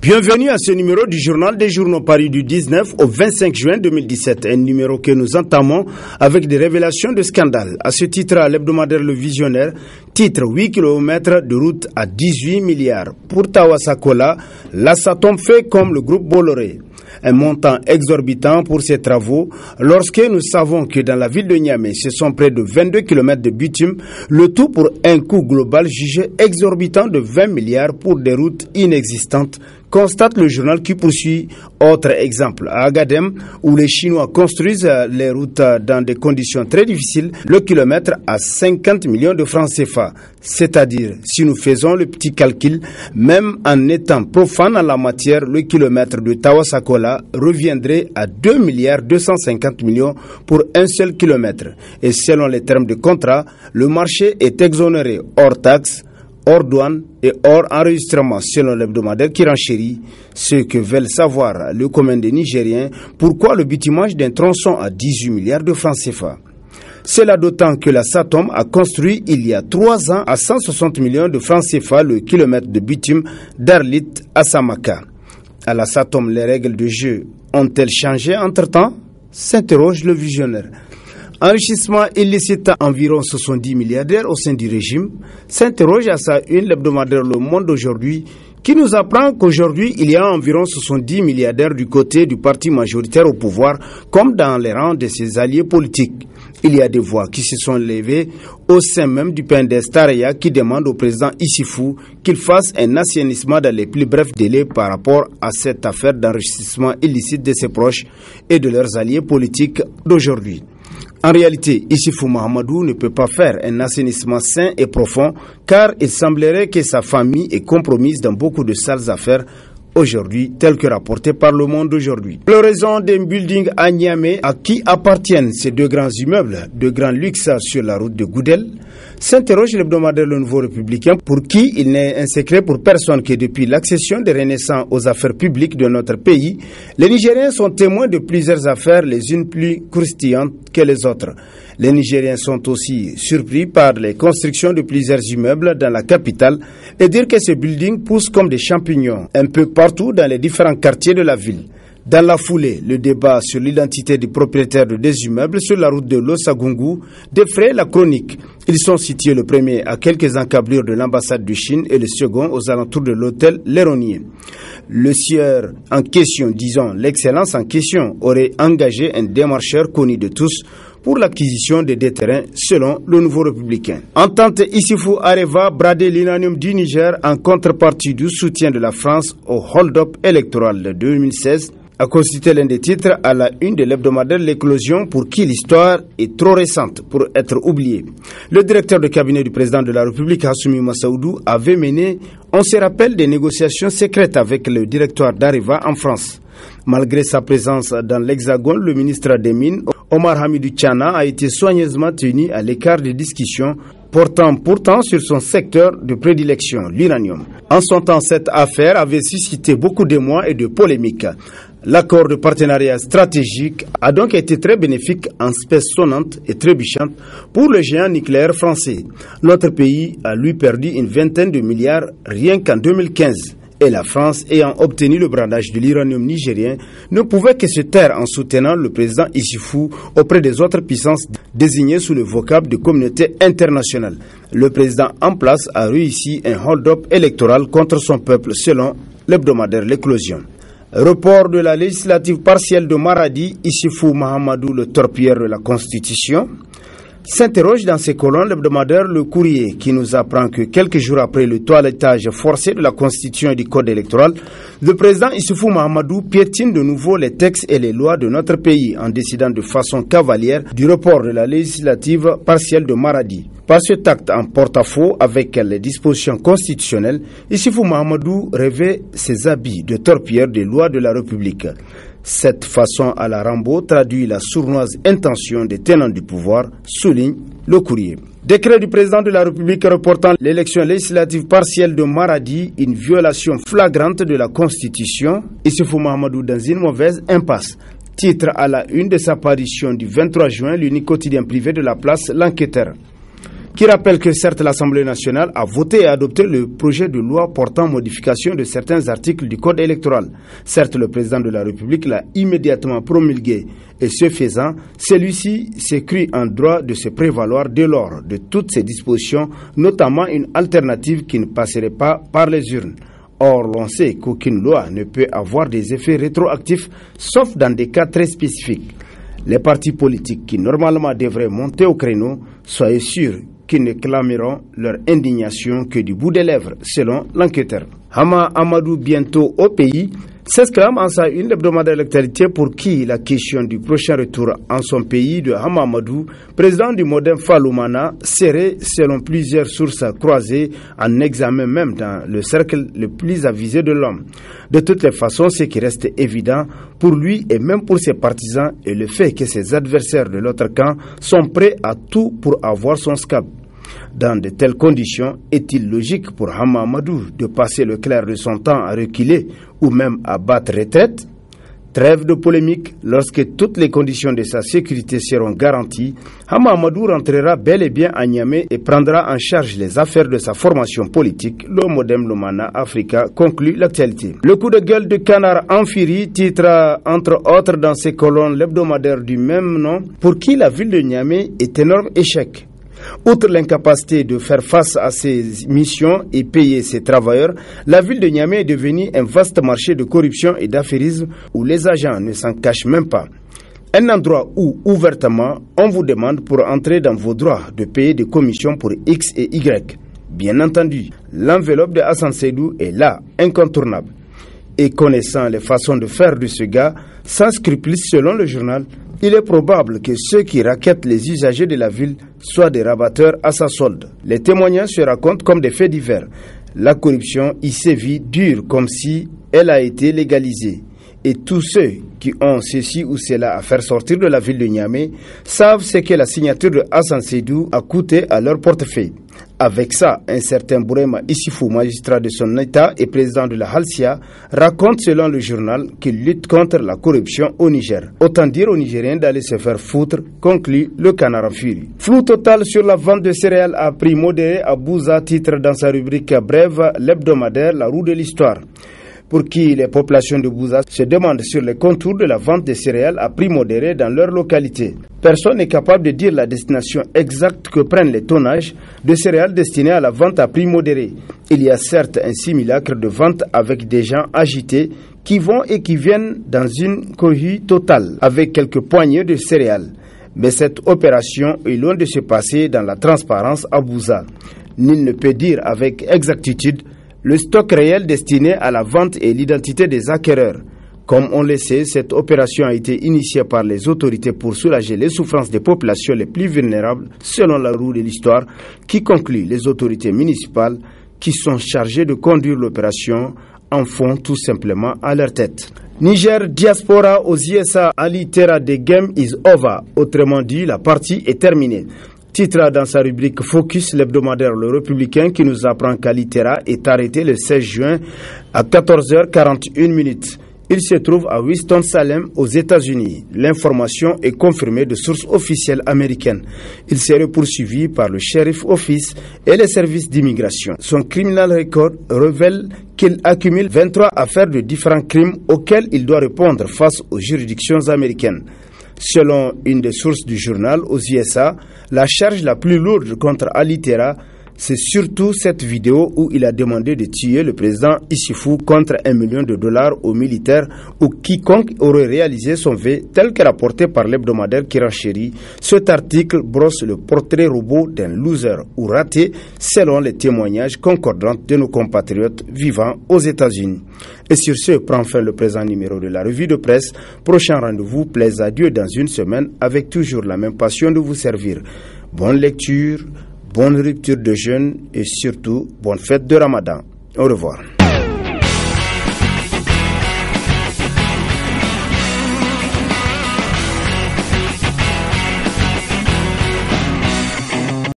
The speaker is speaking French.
Bienvenue à ce numéro du Journal des Journaux paru du 19 au 25 juin 2017, un numéro que nous entamons avec des révélations de scandale. À ce titre, à l'hebdomadaire Le Visionnaire, titre 8 km de route à 18 milliards. Pour Tawa Sakola, la SATOM fait comme le groupe Bolloré. Un montant exorbitant pour ces travaux, lorsque nous savons que dans la ville de Niamey, ce sont près de 22 km de bitume, le tout pour un coût global jugé exorbitant de 20 milliards pour des routes inexistantes, constate le journal qui poursuit. Autre exemple, à Agadem, où les Chinois construisent les routes dans des conditions très difficiles, le kilomètre à 50 millions de francs CFA. C'est-à-dire, si nous faisons le petit calcul, même en étant profane en la matière, le kilomètre de Tawa Sakola reviendrait à 2 milliards 250 millions pour un seul kilomètre. Et selon les termes de contrat, le marché est exonéré hors taxes, hors douane et hors enregistrement, selon l'hebdomadaire qui renchérit ce que veulent savoir le commun des Nigériens, pourquoi le bitumage d'un tronçon à 18 milliards de francs CFA. C'est là d'autant que la SATOM a construit il y a 3 ans à 160 millions de francs CFA le kilomètre de bitume d'Arlit à Samaka. À la SATOM, les règles de jeu ont-elles changé entre-temps? S'interroge le visionnaire. Enrichissement illicite à environ 70 milliardaires au sein du régime, s'interroge à sa une l'hebdomadaire Le Monde aujourd'hui, qui nous apprend qu'aujourd'hui il y a environ 70 milliardaires du côté du parti majoritaire au pouvoir, comme dans les rangs de ses alliés politiques. Il y a des voix qui se sont levées au sein même du PNDS Taraya qui demande au président Issifou qu'il fasse un assainissement dans les plus brefs délais par rapport à cette affaire d'enrichissement illicite de ses proches et de leurs alliés politiques d'aujourd'hui. En réalité, Issifou Mahamadou ne peut pas faire un assainissement sain et profond car il semblerait que sa famille est compromise dans beaucoup de sales affaires aujourd'hui, tel que rapporté par Le Monde aujourd'hui. L'horizon d'un building à Niamey, à qui appartiennent ces deux grands immeubles de grand luxe sur la route de Goudel, s'interroge l'hebdomadaire Le Nouveau Républicain, pour qui il n'est un secret pour personne que depuis l'accession des Renaissants aux affaires publiques de notre pays, les Nigériens sont témoins de plusieurs affaires, les unes plus croustillantes que les autres. Les Nigériens sont aussi surpris par les constructions de plusieurs immeubles dans la capitale et dire que ces buildings poussent comme des champignons un peu partout dans les différents quartiers de la ville. Dans la foulée, le débat sur l'identité des propriétaires de des immeubles sur la route de Losagungu défraie la chronique. Ils sont situés le premier à quelques encablures de l'ambassade de Chine et le second aux alentours de l'hôtel Léronier. Le sieur en question, disons l'excellence en question, aurait engagé un démarcheur connu de tous pour l'acquisition des deux terrains, selon Le Nouveau Républicain. Entente Issifou Areva brader l'unanium du Niger en contrepartie du soutien de la France au hold-up électoral de 2016, a constitué l'un des titres à la une de l'hebdomadaire L'Éclosion, pour qui l'histoire est trop récente pour être oubliée. Le directeur de cabinet du président de la République, Hassoumi Massaoudou, avait mené, on se rappelle, des négociations secrètes avec le directoire d'Areva en France. Malgré sa présence dans l'Hexagone, le ministre des Mines, Omar Hamidou Tchana, a été soigneusement tenu à l'écart des discussions portant pourtant sur son secteur de prédilection, l'uranium. En son temps, cette affaire avait suscité beaucoup d'émoi et de polémiques. L'accord de partenariat stratégique a donc été très bénéfique en espèces sonnantes et trébuchantes pour le géant nucléaire français. Notre pays a lui perdu une vingtaine de milliards rien qu'en 2015. Et la France, ayant obtenu le brandage de l'uranium nigérien, ne pouvait que se taire en soutenant le président Issifou auprès des autres puissances désignées sous le vocable de communauté internationale. Le président en place a réussi un hold-up électoral contre son peuple, selon l'hebdomadaire L'Éclosion. Report de la législative partielle de Maradi, Issifou Mahamadou, le torpilleur de la Constitution. S'interroge dans ses colonnes l'hebdomadaire Le Courrier, qui nous apprend que quelques jours après le toilettage forcé de la Constitution et du Code électoral, le président Issifou Mahamadou piétine de nouveau les textes et les lois de notre pays en décidant de façon cavalière du report de la législative partielle de Maradi. Par cet acte en porte-à-faux avec les dispositions constitutionnelles, Issifou Mahamadou revêt ses habits de torpilleur des lois de la République. Cette façon à la Rambo traduit la sournoise intention des tenants du pouvoir, souligne Le Courrier. Décret du président de la République reportant l'élection législative partielle de Maradi, une violation flagrante de la Constitution. Issifou Mahamadou dans une mauvaise impasse. Titre à la une de sa parution du 23 juin, l'unique quotidien privé de la place, L'Enquêteur. qui rappelle que certes l'Assemblée nationale a voté et adopté le projet de loi portant modification de certains articles du Code électoral. Certes, le président de la République l'a immédiatement promulgué et ce faisant, celui-ci s'est cru en droit de se prévaloir dès lors de toutes ces dispositions, notamment une alternative qui ne passerait pas par les urnes. Or, l'on sait qu'aucune loi ne peut avoir des effets rétroactifs, sauf dans des cas très spécifiques. Les partis politiques qui normalement devraient monter au créneau, soyez sûrs qu'ils ne clameront leur indignation que du bout des lèvres, selon l'enquêteur. Hama Amadou, bientôt au pays, s'exclame en sa une hebdomadaire d'actualité pour qui la question du prochain retour en son pays de Hama Amadou, président du Modem Faloumana, serait, selon plusieurs sources croisées, en examen même dans le cercle le plus avisé de l'homme. De toutes les façons, ce qui reste évident pour lui et même pour ses partisans est le fait que ses adversaires de l'autre camp sont prêts à tout pour avoir son scalp. Dans de telles conditions, est-il logique pour Hama Amadou de passer le clair de son temps à reculer ou même à battre retraite? Trêve de polémique, lorsque toutes les conditions de sa sécurité seront garanties, Hama Amadou rentrera bel et bien à Niamey et prendra en charge les affaires de sa formation politique, le Modem Lumana Africa, conclut l'actualité. Le coup de gueule de Canard Amphiri titre entre autres dans ses colonnes l'hebdomadaire du même nom, pour qui la ville de Niamey est énorme échec. Outre l'incapacité de faire face à ses missions et payer ses travailleurs, la ville de Niamey est devenue un vaste marché de corruption et d'affairisme où les agents ne s'en cachent même pas. Un endroit où, ouvertement, on vous demande pour entrer dans vos droits de payer des commissions pour X et Y. Bien entendu, l'enveloppe de Hassan Seydou est là, incontournable. Et connaissant les façons de faire de ce gars, sans scrupules selon le journal, il est probable que ceux qui raquettent les usagers de la ville soient des rabatteurs à sa solde. Les témoignages se racontent comme des faits divers. La corruption y sévit dure comme si elle a été légalisée. Et tous ceux qui ont ceci ou cela à faire sortir de la ville de Niamey savent ce que la signature de Hassan Seydou a coûté à leur portefeuille. Avec ça, un certain Bourema Issifou, magistrat de son État et président de la Halsia, raconte selon le journal qu'il lutte contre la corruption au Niger. Autant dire aux Nigériens d'aller se faire foutre, conclut le Canard Amphiri. Flou total sur la vente de céréales à prix modéré à Bouza, titre dans sa rubrique brève l'hebdomadaire La roue de l'histoire. Pour qui les populations de Bouza se demandent sur les contours de la vente des céréales à prix modéré dans leur localité. Personne n'est capable de dire la destination exacte que prennent les tonnages de céréales destinés à la vente à prix modéré. Il y a certes un simulacre de vente avec des gens agités qui vont et qui viennent dans une cohue totale avec quelques poignées de céréales. Mais cette opération est loin de se passer dans la transparence à Bouza. Nul ne peut dire avec exactitude le stock réel destiné à la vente et l'identité des acquéreurs. Comme on le sait, cette opération a été initiée par les autorités pour soulager les souffrances des populations les plus vulnérables, selon la roue de l'histoire, qui conclut les autorités municipales qui sont chargées de conduire l'opération en font tout simplement à leur tête. Niger diaspora aux USA, Ali Terra de game is over. Autrement dit, la partie est terminée. Titre dans sa rubrique Focus, l'hebdomadaire Le Républicain qui nous apprend qu'Ali Terra est arrêté le 16 juin à 14h41. Il se trouve à Winston-Salem aux États-Unis. L'information est confirmée de sources officielles américaines. Il serait poursuivi par le sheriff office et les services d'immigration. Son criminal record révèle qu'il accumule 23 affaires de différents crimes auxquels il doit répondre face aux juridictions américaines. Selon une des sources du journal aux USA, la charge la plus lourde contre Ali Terra, c'est surtout cette vidéo où il a demandé de tuer le président Issifou contre $1 million aux militaires ou quiconque aurait réalisé son vœu, tel que rapporté par l'hebdomadaire qui renchérit. Cet article brosse le portrait robot d'un loser ou raté selon les témoignages concordants de nos compatriotes vivant aux États-Unis. Et sur ce, prend fin le présent numéro de la revue de presse. Prochain rendez-vous, plaise à Dieu dans une semaine avec toujours la même passion de vous servir. Bonne lecture. Bonne rupture de jeûne et surtout bonne fête de Ramadan. Au revoir.